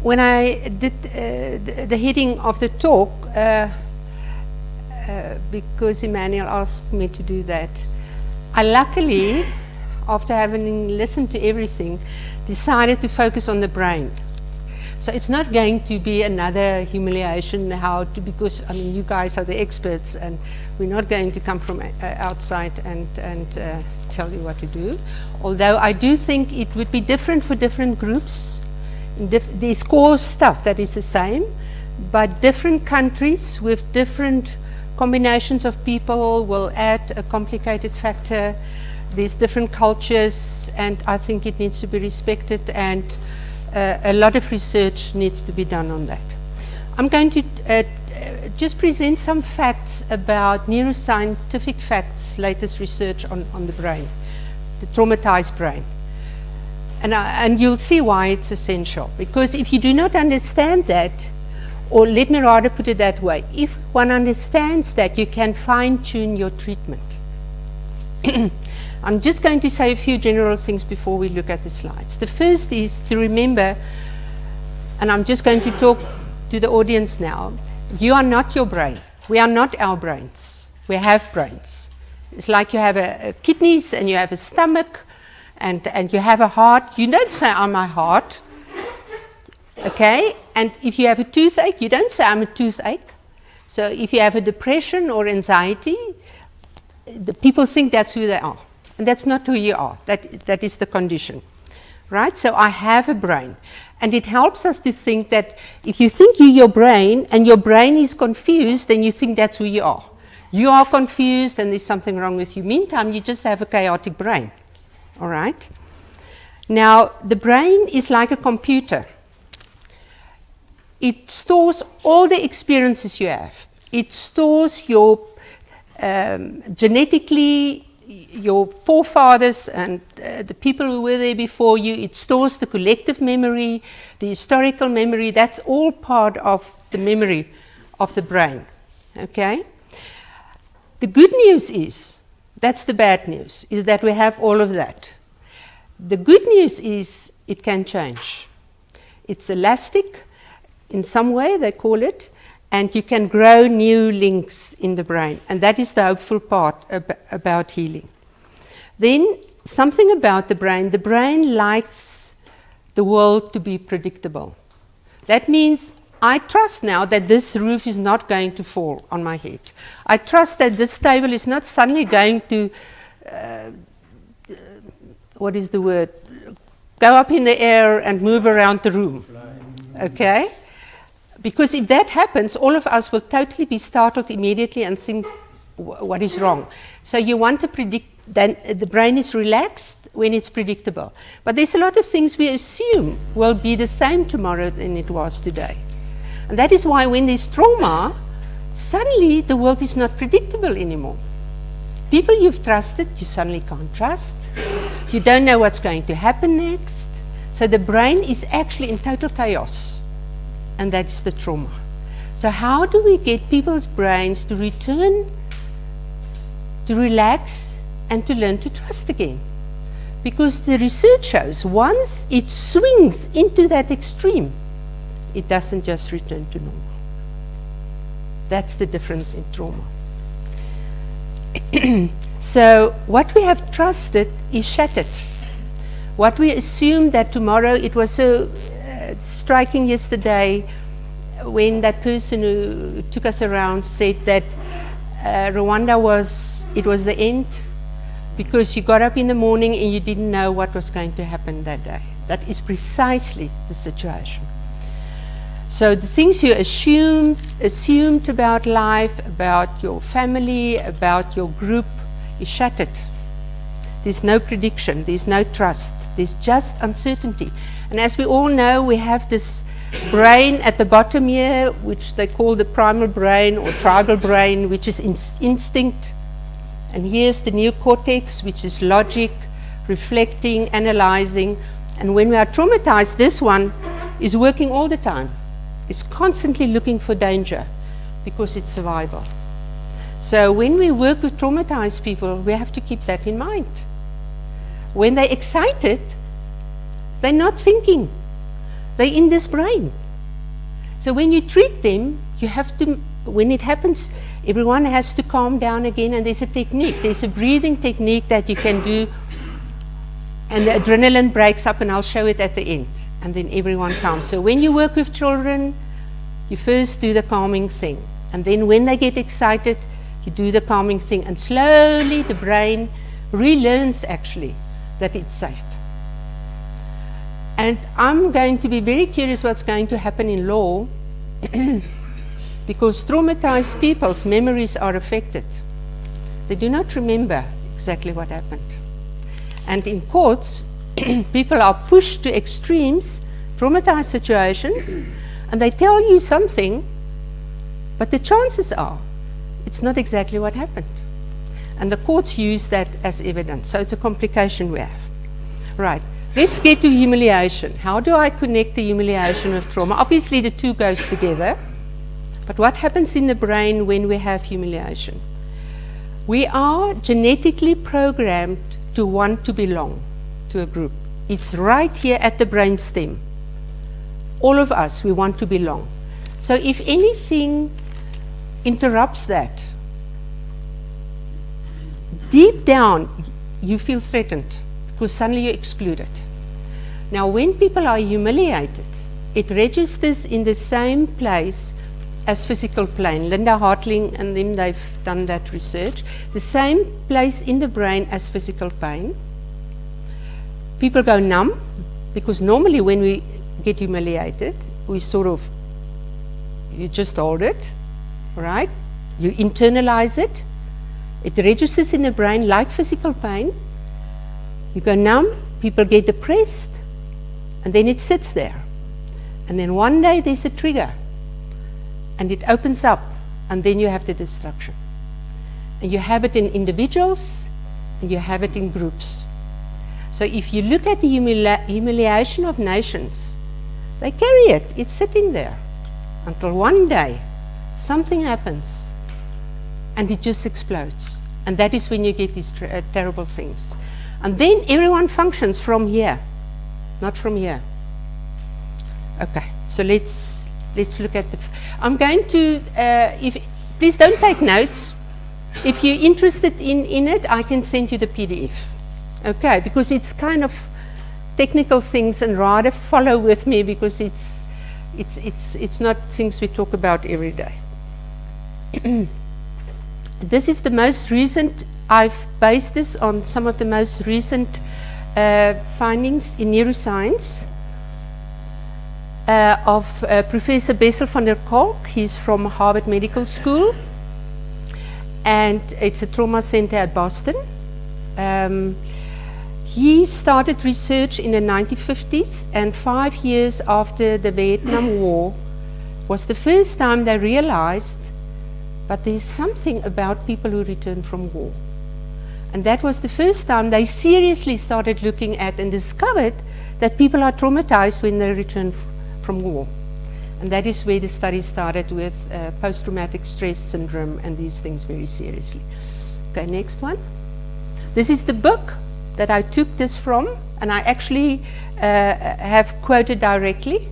when I did the heading of the talk, because Emmanuel asked me to do that, I luckily, after having listened to everything, decided to focus on the brain. So it's not going to be another humiliation, because I mean, you guys are the experts, and we're not going to come from outside and tell you what to do. Although I do think it would be different for different groups. There's core stuff that is the same, but different countries with different combinations of people will add a complicated factor. There's different cultures, and I think it needs to be respected, and a lot of research needs to be done on that. I'm going to just present some facts about neuroscientific facts, latest research on the brain, the traumatized brain. And you'll see why it's essential. Because if you do not understand that, or let me rather put it that way, if one understands that, you can fine-tune your treatment. I'm just going to say a few general things before we look at the slides. The first is to remember, and I'm just going to talk to the audience now, you are not your brain. We are not our brains. We have brains. It's like you have a kidneys and you have a stomach and you have a heart. You don't say, I'm my heart. Okay? And if you have a toothache, you don't say, I'm a toothache. So if you have a depression or anxiety, the people think that's who they are. And that's not who you are. That is the condition. Right? So I have a brain. And it helps us to think that if you think you're your brain and your brain is confused, then you think that's who you are. You are confused and there's something wrong with you. Meantime, you just have a chaotic brain. All right? Now, the brain is like a computer. It stores all the experiences you have. It stores your genetically, your forefathers and the people who were there before you. It stores the collective memory, the historical memory. That's all part of the memory of the brain. Okay? The good news is, that's the bad news, is that we have all of that. The good news is it can change. It's elastic in some way, they call it, and you can grow new links in the brain. And that is the hopeful part about healing. Then, something about the brain likes the world to be predictable. That means I trust now that this roof is not going to fall on my head. I trust that this table is not suddenly going to, what is the word? Go up in the air and move around the room. Okay? Because if that happens, all of us will totally be startled immediately and think, what is wrong? So you want to predict, then the brain is relaxed when it's predictable. But there's a lot of things we assume will be the same tomorrow than it was today. And that is why when there's trauma, suddenly the world is not predictable anymore. People you've trusted, you suddenly can't trust. You don't know what's going to happen next. So the brain is actually in total chaos. And that's the trauma. So how do we get people's brains to return, to relax, and to learn to trust again? Because the research shows once it swings into that extreme, it doesn't just return to normal. That's the difference in trauma. So what we have trusted is shattered. What we assume that tomorrow, it was so striking yesterday when that person who took us around said that Rwanda was the end because you got up in the morning and you didn't know what was going to happen that day. That is precisely the situation. So the things you assumed about life, about your family, about your group is shattered. There's no prediction, there's no trust, there's just uncertainty. And as we all know, we have this brain at the bottom here, which they call the primal brain or tribal brain, which is instinct. And here's the neocortex, which is logic, reflecting, analyzing. And when we are traumatized, this one is working all the time. It's constantly looking for danger because it's survival. So when we work with traumatized people, we have to keep that in mind. When they're excited, they're not thinking. They're in this brain. So when you treat them, you have to, when it happens, everyone has to calm down again, and there's a technique. There's a breathing technique that you can do, and the adrenaline breaks up, and I'll show it at the end, and then everyone calms. So when you work with children, you first do the calming thing, and then when they get excited, you do the calming thing, and slowly the brain relearns actually that it's safe. And I'm going to be very curious what's going to happen in law because traumatized people's memories are affected. They do not remember exactly what happened. And in courts, people are pushed to extremes, traumatized situations, and they tell you something, but the chances are it's not exactly what happened. And the courts use that as evidence. So it's a complication we have. Right. Let's get to humiliation. How do I connect the humiliation with trauma? Obviously, the two goes together. But what happens in the brain when we have humiliation? We are genetically programmed to want to belong to a group. It's right here at the brainstem. All of us, we want to belong. So if anything interrupts that, deep down, you feel threatened because suddenly you're excluded. Now, when people are humiliated, it registers in the same place as physical pain. Linda Hartling and them, they've done that research. The same place in the brain as physical pain. People go numb because normally when we get humiliated, we sort of, you just hold it, right? You internalize it. It registers in the brain like physical pain. You go numb, people get depressed, and then it sits there. And then one day there's a trigger, and it opens up, and then you have the destruction. And you have it in individuals, and you have it in groups. So if you look at the humiliation of nations, they carry it. It's sitting there until one day something happens, and it just explodes. And that is when you get these terrible things. And then everyone functions from here, not from here. Okay, so let's look at the... I'm going to, please don't take notes. If you're interested in it, I can send you the PDF. Okay, because it's kind of technical things, and rather follow with me because it's not things we talk about every day. This is the most recent, I've based this on some of the most recent findings in neuroscience of Professor Bessel van der Kolk. He's from Harvard Medical School, and it's a trauma center at Boston. He started research in the 1950s, and 5 years after the Vietnam War was the first time they realized but there's something about people who return from war. And that was the first time they seriously started looking at and discovered that people are traumatized when they return from war. And that is where the study started with post-traumatic stress syndrome and these things very seriously. Okay, next one. This is the book that I took this from, and I actually have quoted directly.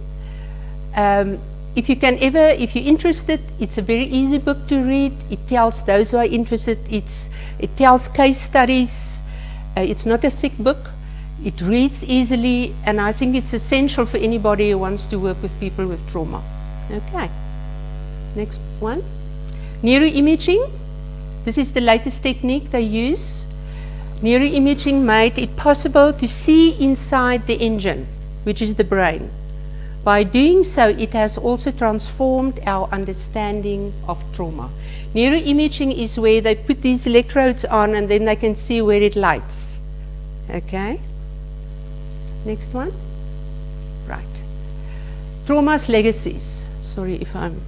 If you're interested, it's a very easy book to read. It tells those who are interested, it tells case studies. It's not a thick book. It reads easily, and I think it's essential for anybody who wants to work with people with trauma. Okay, next one. Neuroimaging. This is the latest technique they use. Neuroimaging made it possible to see inside the engine, which is the brain. By doing so, it has also transformed our understanding of trauma. Neuroimaging is where they put these electrodes on and then they can see where it lights. Okay? Next one. Right. Trauma's legacies. Sorry if I'm...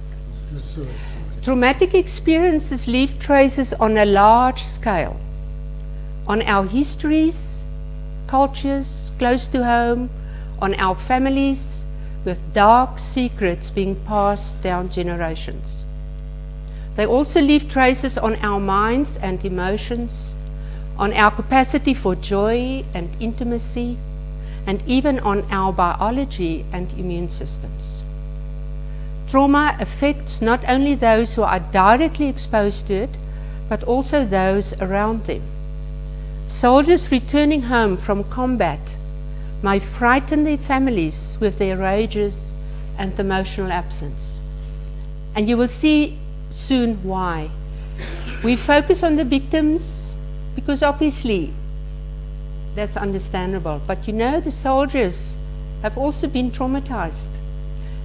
Sorry. Traumatic experiences leave traces on a large scale. On our histories, cultures, close to home, on our families, with dark secrets being passed down generations. They also leave traces on our minds and emotions, on our capacity for joy and intimacy, and even on our biology and immune systems. Trauma affects not only those who are directly exposed to it, but also those around them. Soldiers returning home from combat may frighten their families with their rages and emotional absence. And you will see soon why. We focus on the victims because obviously that's understandable. But you know, the soldiers have also been traumatized.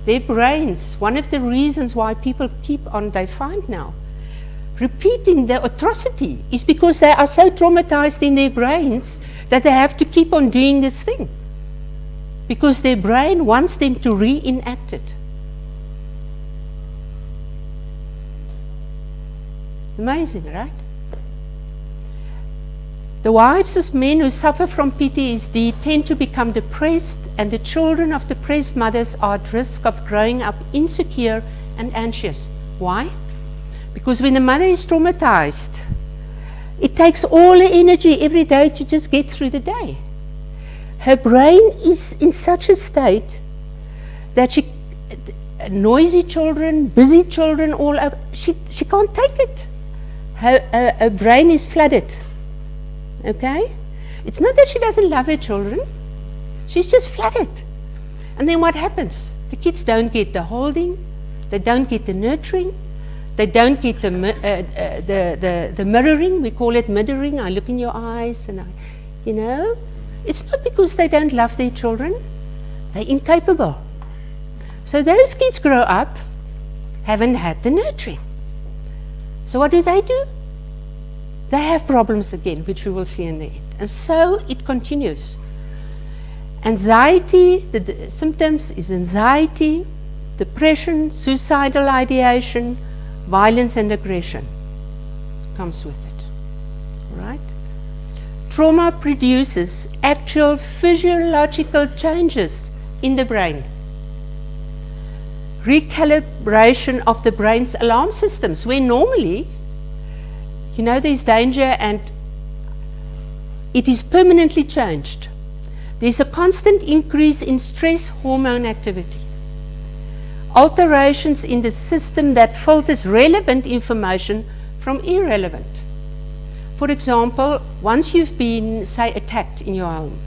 Their brains, one of the reasons why people keep on, they find now, repeating the atrocity is because they are so traumatized in their brains that they have to keep on doing this thing. Because their brain wants them to reenact it. Amazing, right? The wives of men who suffer from PTSD tend to become depressed, and the children of depressed mothers are at risk of growing up insecure and anxious. Why? Because when the mother is traumatized, it takes all the energy every day to just get through the day. Her brain is in such a state that noisy children, busy children all over, she can't take it. Her brain is flooded. Okay? It's not that she doesn't love her children. She's just flooded. And then what happens? The kids don't get the holding. They don't get the nurturing. They don't get the mirroring. We call it mirroring. I look in your eyes and you know. It's not because they don't love their children. They're incapable. So those kids grow up, haven't had the nurturing. So what do? They have problems again, which we will see in the end. And so it continues. Anxiety, the symptoms is anxiety, depression, suicidal ideation, violence and aggression comes with it. All right? Trauma produces actual physiological changes in the brain. Recalibration of the brain's alarm systems, where normally, you know, there's danger and it is permanently changed. There's a constant increase in stress hormone activity. Alterations in the system that filters relevant information from irrelevant. For example, once you've been, say, attacked in your home,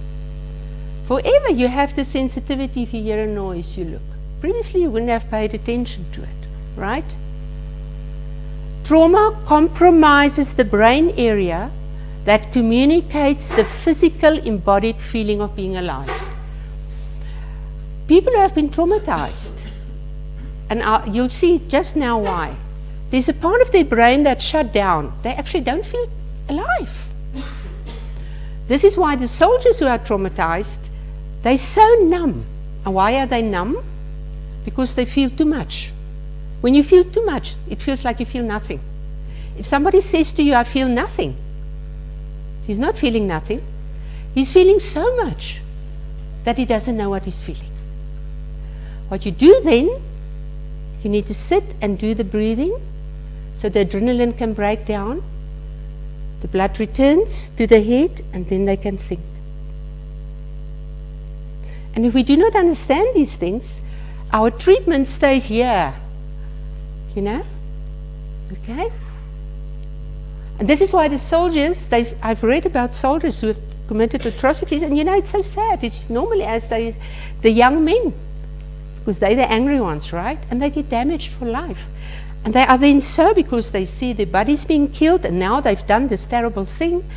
forever you have the sensitivity. If you hear a noise, you look. Previously you wouldn't have paid attention to it, right? Trauma compromises the brain area that communicates the physical embodied feeling of being alive. People who have been traumatized, and you'll see just now why. There's a part of their brain that's shut down. They actually don't feel alive. This is why the soldiers who are traumatized, they're so numb. And why are they numb? Because they feel too much. When you feel too much, it feels like you feel nothing. If somebody says to you, I feel nothing, he's not feeling nothing. He's feeling so much that he doesn't know what he's feeling. What you do then, you need to sit and do the breathing so the adrenaline can break down. The blood returns to the head and then they can think. And if we do not understand these things, our treatment stays here. You know? Okay? And this is why the soldiers, I've read about soldiers who have committed atrocities, and you know, it's so sad. It's normally as the young men, because they're the angry ones, right? And they get damaged for life. And they are then so because they see their bodies being killed, and now they've done this terrible thing,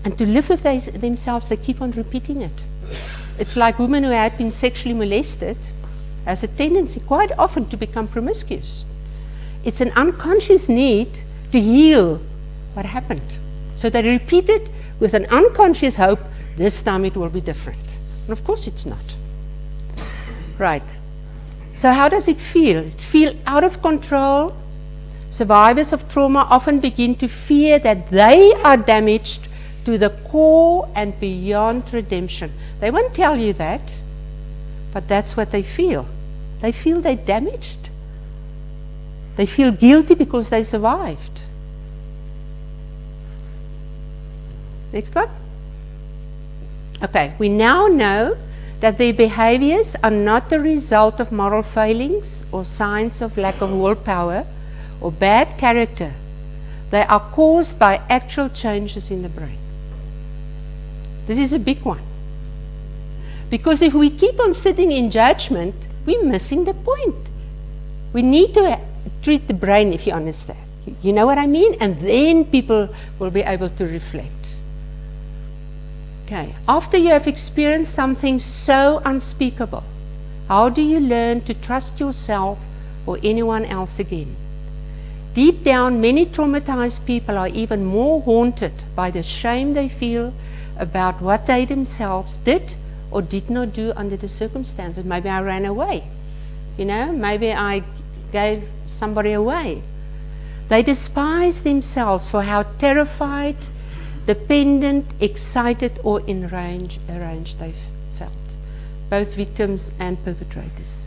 and to live with themselves, they keep on repeating it. It's like women who had been sexually molested has a tendency quite often to become promiscuous. It's an unconscious need to heal what happened. So they repeat it with an unconscious hope, this time it will be different. And of course it's not. Right. So how does it feel? It feels out of control. Survivors of trauma often begin to fear that they are damaged to the core and beyond redemption. They won't tell you that, but that's what they feel. They feel they're damaged. They feel guilty because they survived. Next one. Okay, we now know that their behaviors are not the result of moral failings or signs of lack of willpower or bad character. They are caused by actual changes in the brain. This is a big one. Because if we keep on sitting in judgment, we're missing the point. We need to treat the brain, if you understand. You know what I mean? And then people will be able to reflect. Okay, after you have experienced something so unspeakable, how do you learn to trust yourself or anyone else again? Deep down, many traumatized people are even more haunted by the shame they feel about what they themselves did or did not do under the circumstances. Maybe I ran away, you know, maybe I gave somebody away. They despise themselves for how terrified, dependent, excited, or enraged they felt, both victims and perpetrators.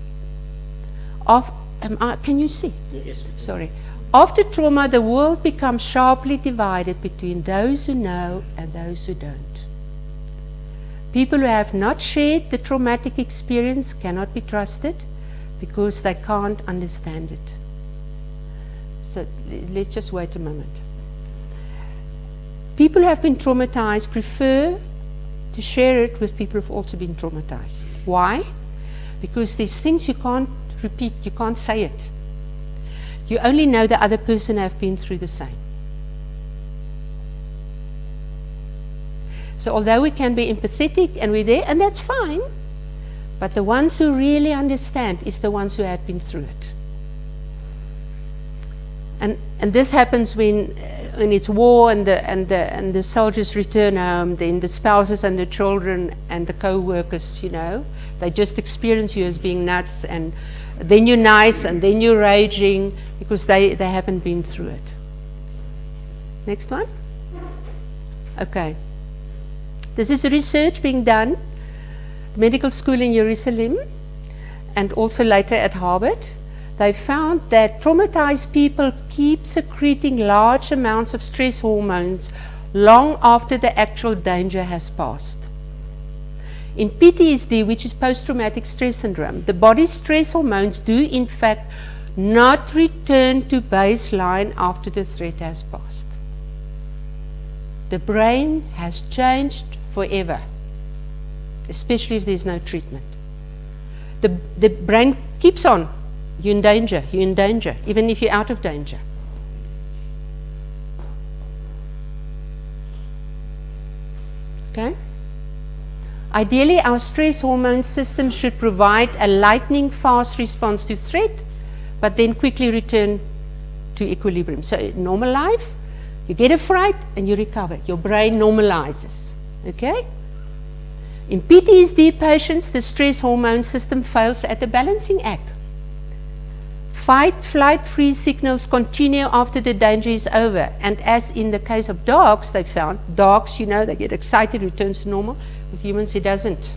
Can you see? Yes. Sorry. After trauma, the world becomes sharply divided between those who know and those who don't. People who have not shared the traumatic experience cannot be trusted because they can't understand it. So let's just wait a moment. People who have been traumatized prefer to share it with people who have also been traumatized. Why? Because there's things you can't repeat, you can't say it. You only know the other person have been through the same. So although we can be empathetic and we're there, and that's fine, but the ones who really understand is the ones who have been through it. And this happens when it's war and the soldiers return home, then the spouses and the children and the co-workers, you know, they just experience you as being nuts, and then you're nice and then you're raging because they haven't been through it. Next one. Okay. This is research being done at the medical school in Jerusalem and also later at Harvard. They found that traumatized people keep secreting large amounts of stress hormones long after the actual danger has passed. In PTSD, which is post-traumatic stress syndrome, the body's stress hormones do in fact not return to baseline after the threat has passed. The brain has changed forever, especially if there's no treatment. The brain keeps on. You're in danger, even if you're out of danger. Okay? Ideally, our stress hormone system should provide a lightning fast response to threat, but then quickly return to equilibrium. So in normal life, you get a fright and you recover. Your brain normalizes. Okay? In PTSD patients, the stress hormone system fails at the balancing act. Fight, flight, freeze signals continue after the danger is over. And as in the case of dogs, they found, dogs, you know, they get excited, returns to normal. With humans, it doesn't.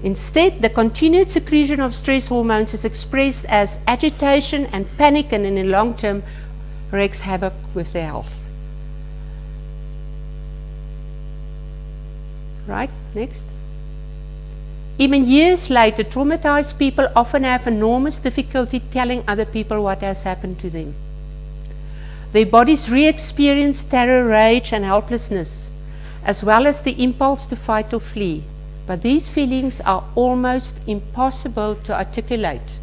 Instead, the continued secretion of stress hormones is expressed as agitation and panic, and in the long term, wreaks havoc with their health. Right, next. Even years later, traumatized people often have enormous difficulty telling other people what has happened to them. Their bodies re-experience terror, rage, and helplessness, as well as the impulse to fight or flee. But these feelings are almost impossible to articulate.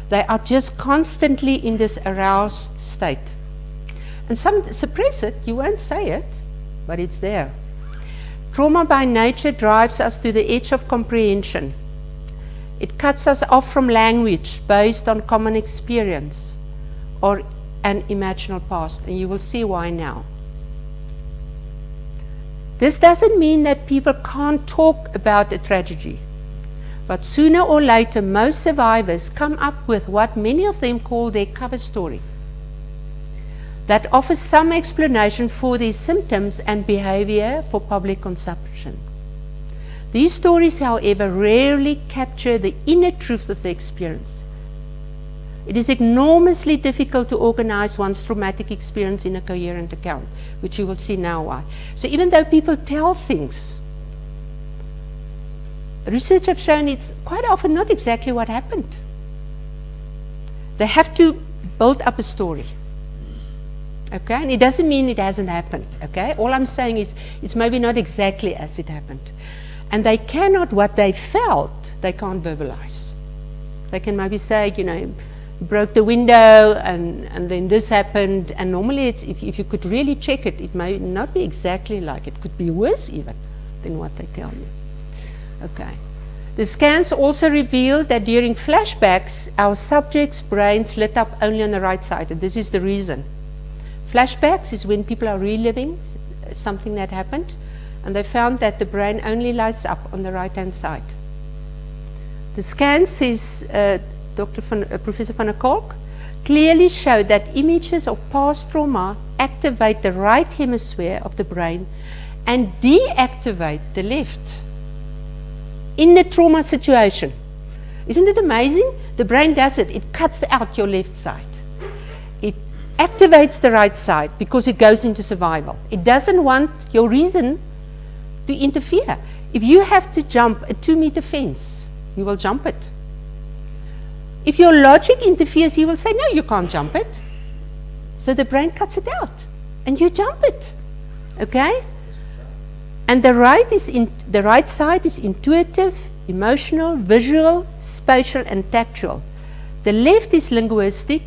They are just constantly in this aroused state. And some suppress it, you won't say it, but it's there. Trauma by nature drives us to the edge of comprehension. It cuts us off from language based on common experience or an imaginal past, and you will see why now. This doesn't mean that people can't talk about a tragedy, but sooner or later most survivors come up with what many of them call their cover story that offers some explanation for their symptoms and behavior for public consumption. These stories, however, rarely capture the inner truth of the experience. It is enormously difficult to organize one's traumatic experience in a coherent account, which you will see now why. So even though people tell things, research have shown it's quite often not exactly what happened. They have to build up a story. Okay, and it doesn't mean it hasn't happened. Okay, all I'm saying is it's maybe not exactly as it happened. And they cannot, what they felt, they can't verbalize. They can maybe say, you know, broke the window and then this happened. And normally it's, if you could really check it, it may not be exactly like it. Could be worse even than what they tell you. Okay. The scans also revealed that during flashbacks, our subjects' brains lit up only on the right side. And this is the reason. Flashbacks is when people are reliving something that happened, and they found that the brain only lights up on the right-hand side. The scan, says Professor van der Kolk, clearly show that images of past trauma activate the right hemisphere of the brain and deactivate the left in the trauma situation. Isn't it amazing? The brain does it. It cuts out your left side. It activates the right side because it goes into survival. It doesn't want your reason to interfere. If you have to jump a 2-meter fence, you will jump it. If your logic interferes, you will say, no, you can't jump it. So the brain cuts it out, and you jump it. Okay? And the right side is intuitive, emotional, visual, spatial, and tactual. The left is linguistic,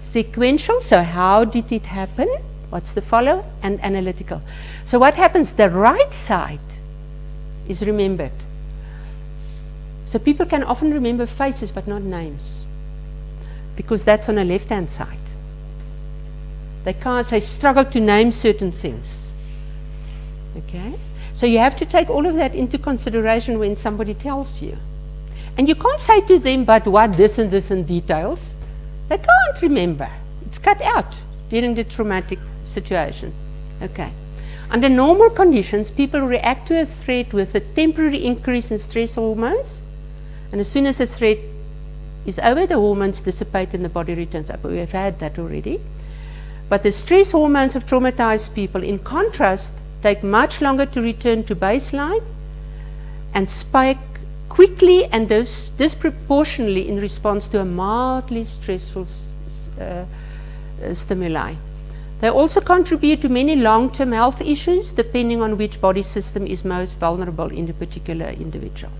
sequential, so how did it happen? What's the follow? And analytical. So what happens? The right side is remembered. So people can often remember faces but not names, because that's on the left-hand side. They struggle to name certain things. Okay? So you have to take all of that into consideration when somebody tells you. And you can't say to them, but what, this and this in details. They can't remember. It's cut out during the traumatic situation. Okay. Under normal conditions, people react to a threat with a temporary increase in stress hormones. And as soon as the threat is over, the hormones dissipate and the body returns up. We have had that already. But the stress hormones of traumatized people, in contrast, take much longer to return to baseline and spike quickly and disproportionately in response to a mildly stressful stimuli. They also contribute to many long-term health issues depending on which body system is most vulnerable in a particular individual.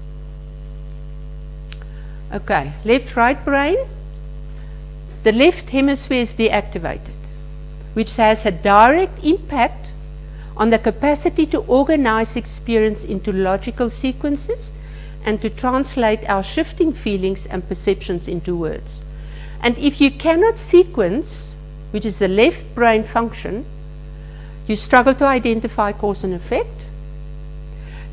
Okay, left-right brain. The left hemisphere is deactivated, which has a direct impact on the capacity to organize experience into logical sequences and to translate our shifting feelings and perceptions into words. And if you cannot sequence, which is the left brain function, you struggle to identify cause and effect.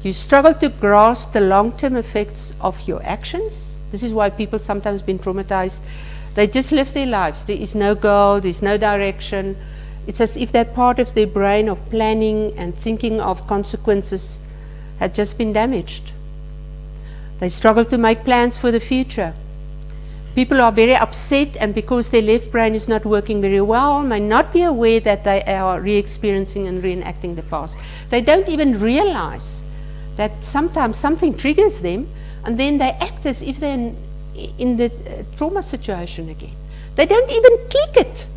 You struggle to grasp the long-term effects of your actions. This is why people sometimes been traumatized. They just live their lives. There is no goal, there's no direction. It's as if that part of their brain of planning and thinking of consequences had just been damaged. They struggle to make plans for the future. People are very upset, and because their left brain is not working very well, may not be aware that they are re-experiencing and reenacting the past. They don't even realize that sometimes something triggers them, and then they act as if they're in the trauma situation again. They don't even click it.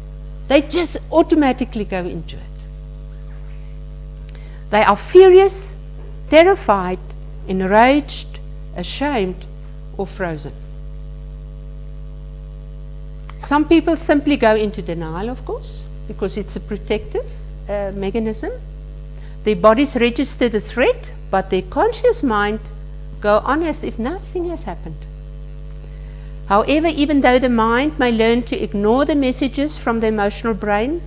They just automatically go into it. They are furious, terrified, enraged, ashamed, or frozen. Some people simply go into denial, of course, because it's a protective mechanism. Their bodies register the threat, but their conscious mind go on as if nothing has happened. However, even though the mind may learn to ignore the messages from the emotional brain,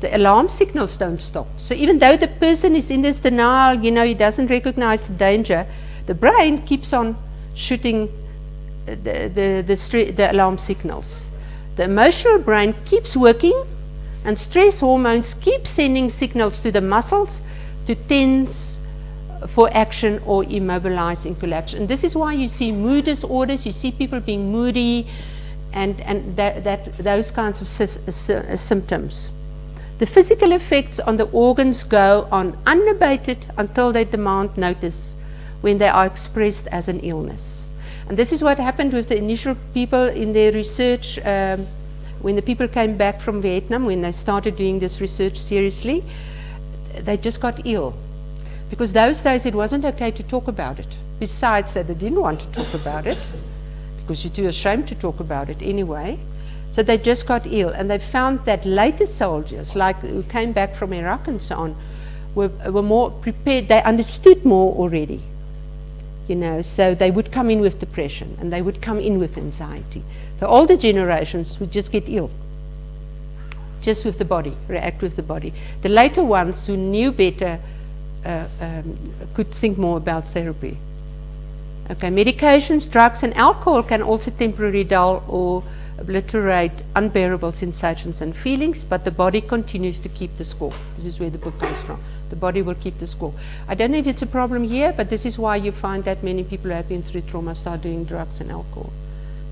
the alarm signals don't stop. So even though the person is in this denial, he doesn't recognize the danger, the brain keeps on shooting the alarm signals. The emotional brain keeps working, and stress hormones keep sending signals to the muscles to tense for action or immobilize and collapse. And this is why you see mood disorders, you see people being moody, and those kinds of symptoms. The physical effects on the organs go on unabated until they demand notice when they are expressed as an illness. And this is what happened with the initial people in their research. When the people came back from Vietnam, when they started doing this research seriously, they just got ill. Because those days it wasn't okay to talk about it. Besides that, they didn't want to talk about it, because you're too ashamed to talk about it anyway. So they just got ill. And they found that later soldiers, like who came back from Iraq and so on, were more prepared. They understood more already. You know, so they would come in with depression, and they would come in with anxiety. The older generations would just get ill, just with the body, react with the body. The later ones who knew better could think more about therapy. Okay, medications, drugs, and alcohol can also temporarily dull or obliterate unbearable sensations and feelings, but the body continues to keep the score. This is where the book comes from. The body will keep the score. I don't know if it's a problem here, but this is why you find that many people who have been through trauma start doing drugs and alcohol,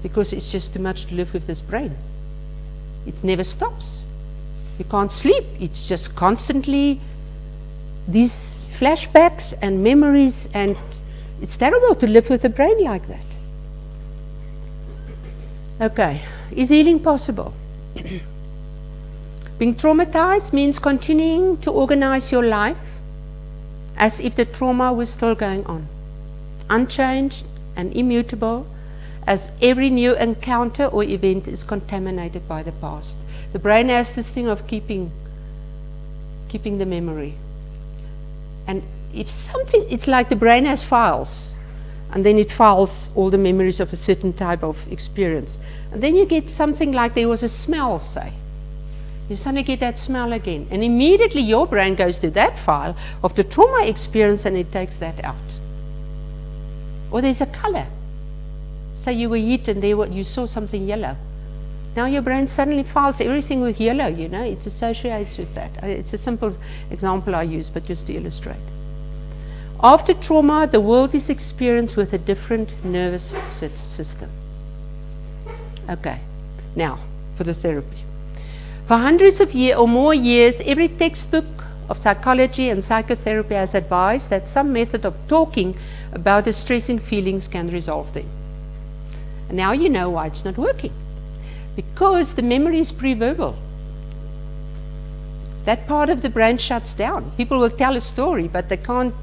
because it's just too much to live with this brain. It never stops. You can't sleep. It's just constantly these flashbacks and memories, and it's terrible to live with a brain like that. Okay, is healing possible? Being traumatized means continuing to organize your life as if the trauma was still going on, unchanged and immutable, as every new encounter or event is contaminated by the past. The brain has this thing of keeping the memory. And if something, it's like the brain has files, and then it files all the memories of a certain type of experience. And then you get something like there was a smell, say. You suddenly get that smell again. And immediately your brain goes to that file of the trauma experience and it takes that out. Or there's a color. Say you were hit and you saw something yellow. Now your brain suddenly files everything with yellow, you know. It associates with that. It's a simple example I use, but just to illustrate. After trauma, the world is experienced with a different nervous system. Okay, now for the therapy. For hundreds of years or more years, every textbook of psychology and psychotherapy has advised that some method of talking about distressing feelings can resolve them. And now you know why it's not working. Because the memory is pre-verbal. That part of the brain shuts down. People will tell a story, but they can't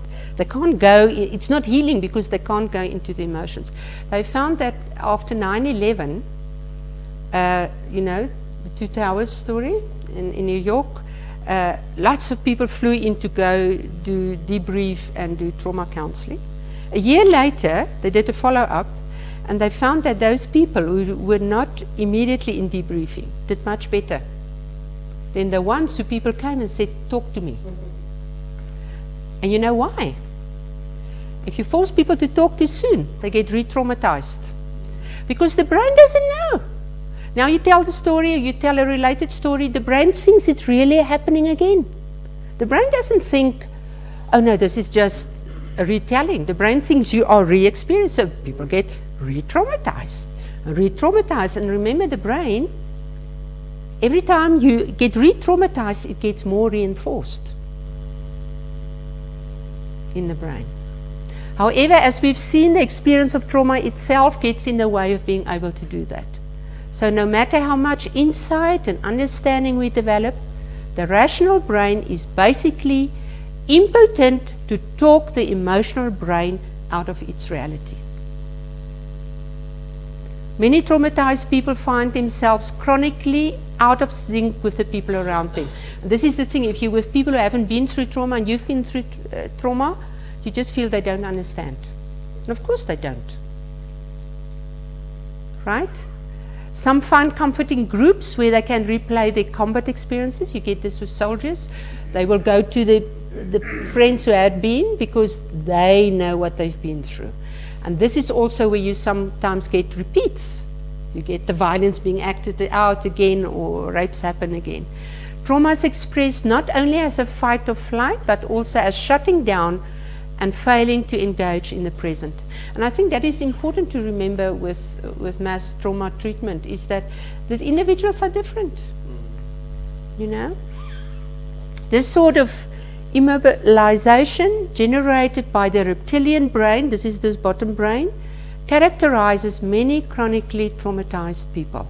go, it's not healing because they can't go into the emotions. They found that after 9/11, you know, the Two Towers story in New York, lots of people flew in to go do debrief and do trauma counseling. A year later, they did a follow-up, and they found that those people who were not immediately in debriefing did much better than the ones who people came and said, talk to me. And you know why? If you force people to talk too soon, they get re-traumatized. Because the brain doesn't know. Now you tell the story, or you tell a related story, the brain thinks it's really happening again. The brain doesn't think, oh no, this is just a retelling. The brain thinks you are re-experiencing. So people get re-traumatized. Re-traumatized. And remember, the brain, every time you get re-traumatized, it gets more reinforced in the brain. However, as we've seen, the experience of trauma itself gets in the way of being able to do that. So no matter how much insight and understanding we develop, the rational brain is basically impotent to talk the emotional brain out of its reality. Many traumatized people find themselves chronically out of sync with the people around them. And this is the thing, if you're with people who haven't been through trauma and you've been through trauma, you just feel they don't understand. And of course they don't. Right? Some find comfort in groups where they can replay their combat experiences. You get this with soldiers. They will go to the friends who had been because they know what they've been through. And this is also where you sometimes get repeats. You get the violence being acted out again, or rapes happen again. Trauma is expressed not only as a fight or flight, but also as shutting down and failing to engage in the present. And I think that is important to remember with mass trauma treatment, is that the individuals are different, you know. This sort of immobilization generated by the reptilian brain, this is this bottom brain, characterizes many chronically traumatized people.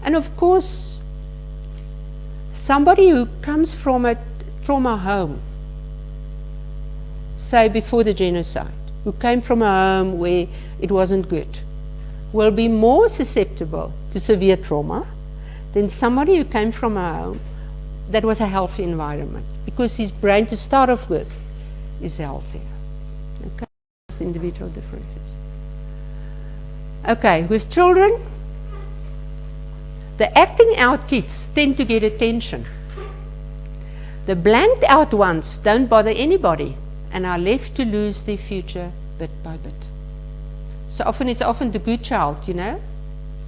And of course, somebody who comes from a trauma home, say before the genocide, who came from a home where it wasn't good, will be more susceptible to severe trauma than somebody who came from a home that was a healthy environment, because his brain to start off with is healthier. Okay, just individual differences. Okay, with children, the acting out kids tend to get attention. The blanked out ones don't bother anybody and are left to lose their future bit by bit. So it's often the good child, you know.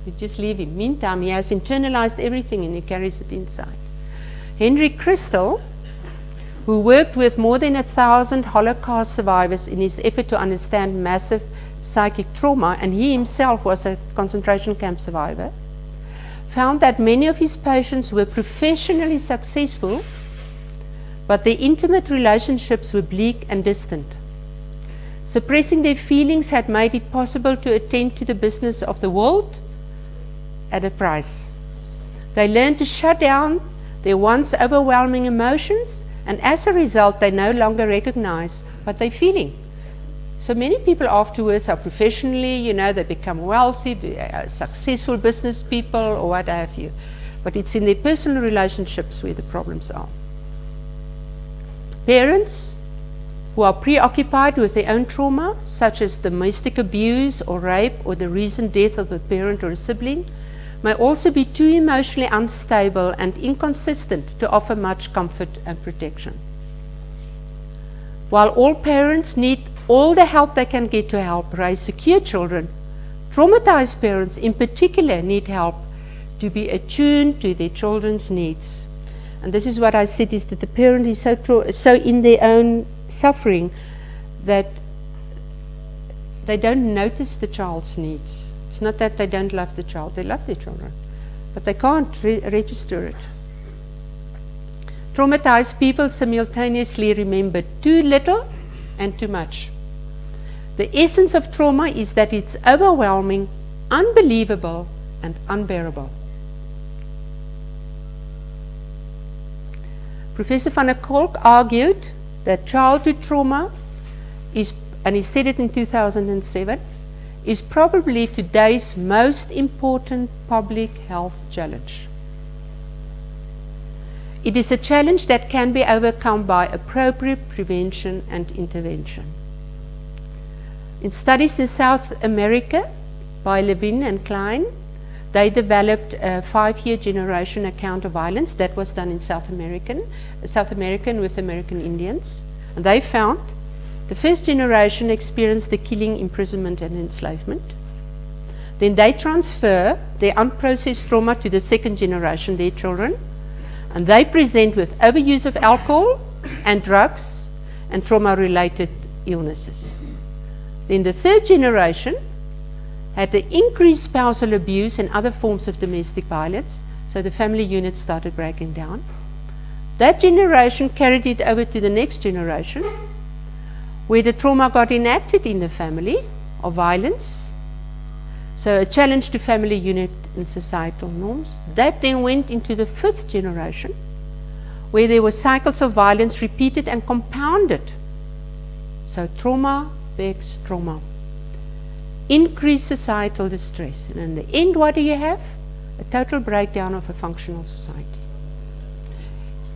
You just leave him. Meantime, he has internalized everything and he carries it inside. Henry Crystal, who worked with more than 1,000 Holocaust survivors in his effort to understand massive psychic trauma, and he himself was a concentration camp survivor, found that many of his patients were professionally successful, but their intimate relationships were bleak and distant. Suppressing their feelings had made it possible to attend to the business of the world at a price. They learned to shut down their once overwhelming emotions, and as a result, they no longer recognize what they're feeling. So many people afterwards are professionally, you know, they become wealthy, successful business people or what have you. But it's in their personal relationships where the problems are. Parents who are preoccupied with their own trauma, such as domestic abuse or rape or the recent death of a parent or a sibling, may also be too emotionally unstable and inconsistent to offer much comfort and protection. While all parents need all the help they can get to help raise secure children, traumatized parents in particular need help to be attuned to their children's needs. And this is what I said, is that the parent is so in their own suffering that they don't notice the child's needs. It's not that they don't love the child, they love their children, but they can't register it. Traumatized people simultaneously remember too little and too much. The essence of trauma is that it's overwhelming, unbelievable, and unbearable. Professor van der Kolk argued that childhood trauma is, and he said it in 2007, is probably today's most important public health challenge. It is a challenge that can be overcome by appropriate prevention and intervention. In studies in South America by Levin and Klein, they developed a 5-year generation account of violence that was done in South American with American Indians. And they found the first generation experienced the killing, imprisonment, and enslavement. Then they transfer their unprocessed trauma to the second generation, their children, and they present with overuse of alcohol and drugs and trauma-related illnesses. Then the third generation had the increased spousal abuse and other forms of domestic violence, so the family unit started breaking down. That generation carried it over to the next generation, where the trauma got enacted in the family of violence, so a challenge to family unit and societal norms. That then went into the 5th generation, where there were cycles of violence repeated and compounded. So trauma begs trauma. Increased societal distress. And in the end, what do you have? A total breakdown of a functional society.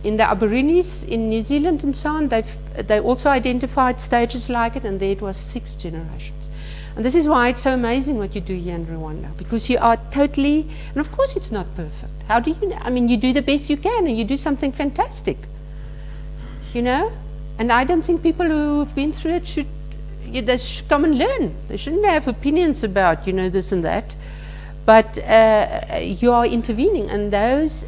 In the Aborigines in New Zealand and so on, they also identified stages like it, and there it was 6 generations. And this is why it's so amazing what you do here in Rwanda, because you are totally, and of course it's not perfect. How do you, I mean, you do the best you can and you do something fantastic, you know? And I don't think people who've been through it should come and learn. They shouldn't have opinions about, you know, this and that. But you are intervening, and those,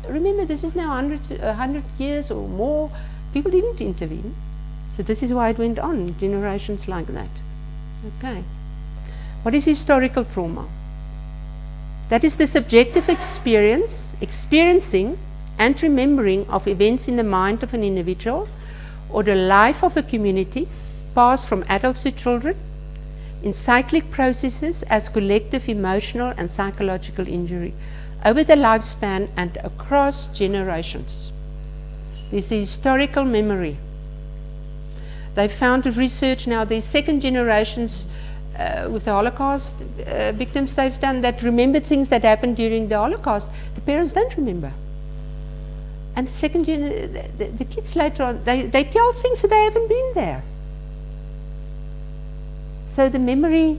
remember, this is now 100 years or more, people didn't intervene. So this is why it went on, generations like that. Okay. What is historical trauma? That is the subjective experiencing and remembering of events in the mind of an individual or the life of a community, passed from adults to children, in cyclic processes as collective emotional and psychological injury over the lifespan and across generations. This is historical memory. They found with research now there's second generations with the Holocaust victims they've done that remember things that happened during the Holocaust. The parents don't remember. And the second the kids later on, they tell things that they haven't been there. So the memory,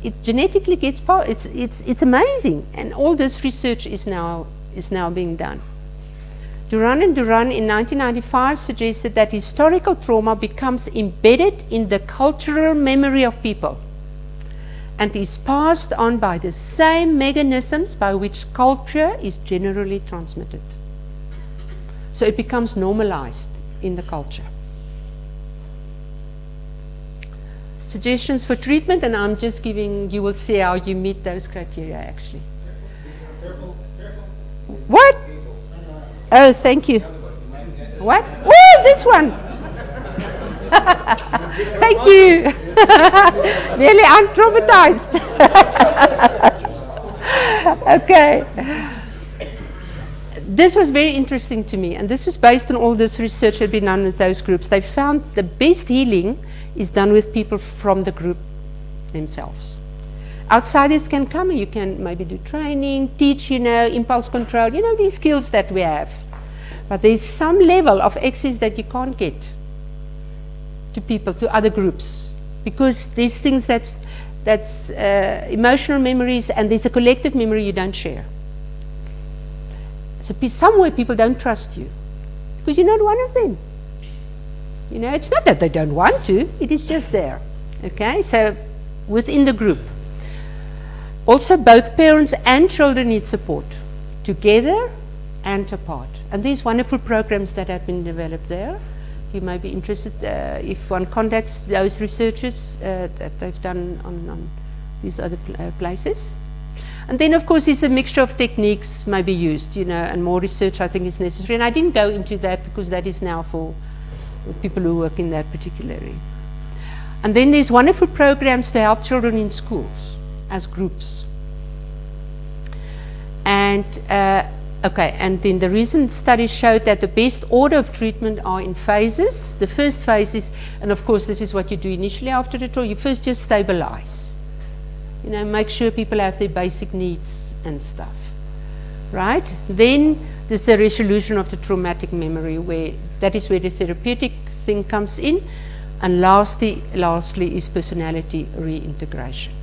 it genetically gets part. It's amazing, and all this research is now being done. Duran and Duran in 1995 suggested that historical trauma becomes embedded in the cultural memory of people and is passed on by the same mechanisms by which culture is generally transmitted. So it becomes normalized in the culture. Suggestions for treatment, and I'm just giving, you will see how you meet those criteria actually. Careful. What? Oh, thank you. What? Oh, this one. Thank you. Really, I'm traumatized. Okay. This was very interesting to me, and this is based on all this research that had been done with those groups. They found the best healing is done with people from the group themselves. Outsiders can come and you can maybe do training, teach, impulse control, these skills that we have. But there's some level of access that you can't get to people, to other groups, because there's things that's emotional memories, and there's a collective memory you don't share. So somewhere people don't trust you because you're not one of them. It's not that they don't want to, it is just there. Okay, so within the group. Also, both parents and children need support, together and apart. And these wonderful programs that have been developed there, you may be interested if one contacts those researchers that they've done on these other places. And then, of course, there's a mixture of techniques may be used, and more research I think is necessary. And I didn't go into that because that is now for people who work in that particular area. And then there's wonderful programs to help children in schools as groups. And and then the recent studies showed that the best order of treatment are in phases. The first phase is, and of course this is what you do initially after the trauma, you first just stabilize. Make sure people have their basic needs and stuff, right? Then there's a resolution of the traumatic memory, that is where the therapeutic thing comes in. And lastly is personality reintegration.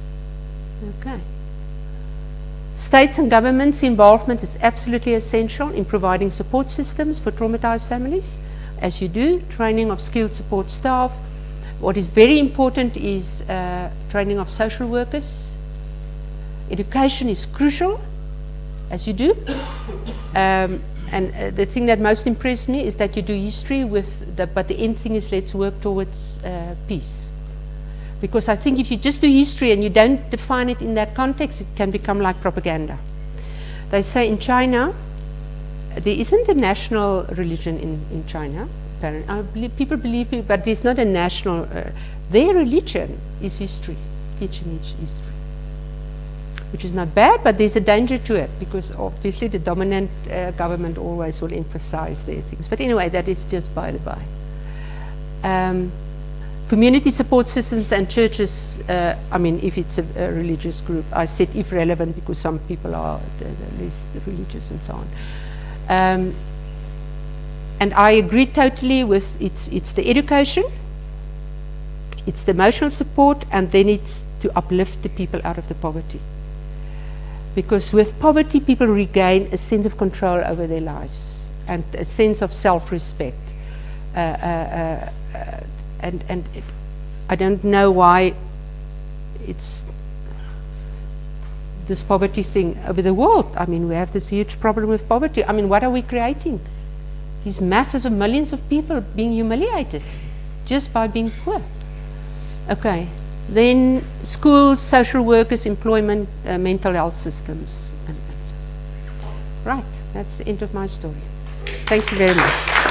Okay. States and governments' involvement is absolutely essential in providing support systems for traumatized families, as you do, training of skilled support staff. What is very important is training of social workers. Education is crucial, as you do. And the thing that most impressed me is that you do history but the end thing is let's work towards peace. Because I think if you just do history and you don't define it in that context, it can become like propaganda. They say in China, there isn't a national religion in China. Apparently, people believe it, but there's not a national. Their religion is history, teaching history. Which is not bad, but there's a danger to it, because obviously the dominant government always will emphasize their things. But anyway, that is just by the by. Community support systems and churches, if it's a religious group, I said if relevant because some people are less religious and so on. And I agree totally with it's the education, it's the emotional support, and then it's to uplift the people out of the poverty. Because with poverty, people regain a sense of control over their lives and a sense of self-respect. And I don't know why it's this poverty thing over the world. We have this huge problem with poverty. What are we creating? These masses of millions of people being humiliated just by being poor. Okay, then schools, social workers, employment, mental health systems. And so. Right, that's the end of my story. Thank you very much.